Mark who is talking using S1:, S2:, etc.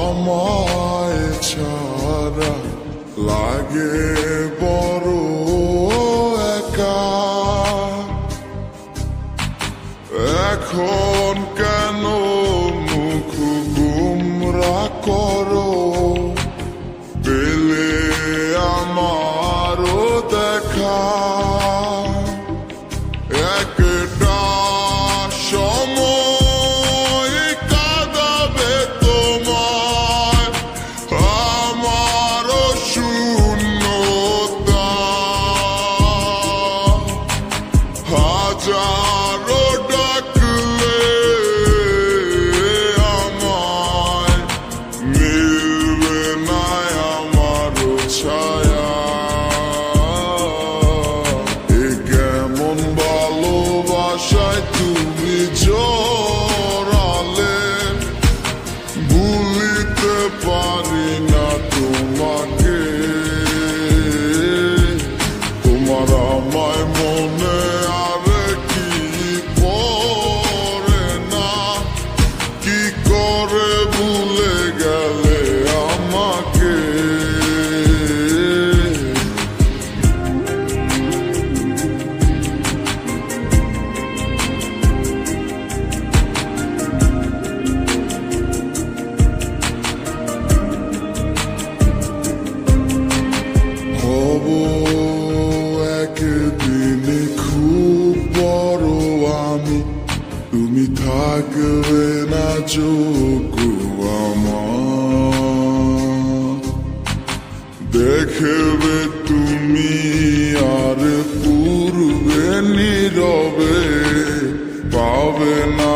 S1: আমায় ছাড়া লাগে বড় একা। এখন কেন মুখ গুমরা করো, পেলে আমারও দেখা। একটা সময় কাঁদাবে তোমায় আমারও শূন্যতা। হাজারো ডাকলে আমায় মিলবে না আমারও ছায়া। এ কেমন ভালোবাসায় তুমি জড়ালে, ভুলিতে পারি না তোমাকে। তোমার আমায় মনে আর কি পড়ে না, কি করে ভুলে গেলে আমাকে। হব একদিন খুব বড় আমি, তুমি থাকবে না যোগ্য আমার। দেখবে তুমি আর পূর্বে নীরবে, পাবে না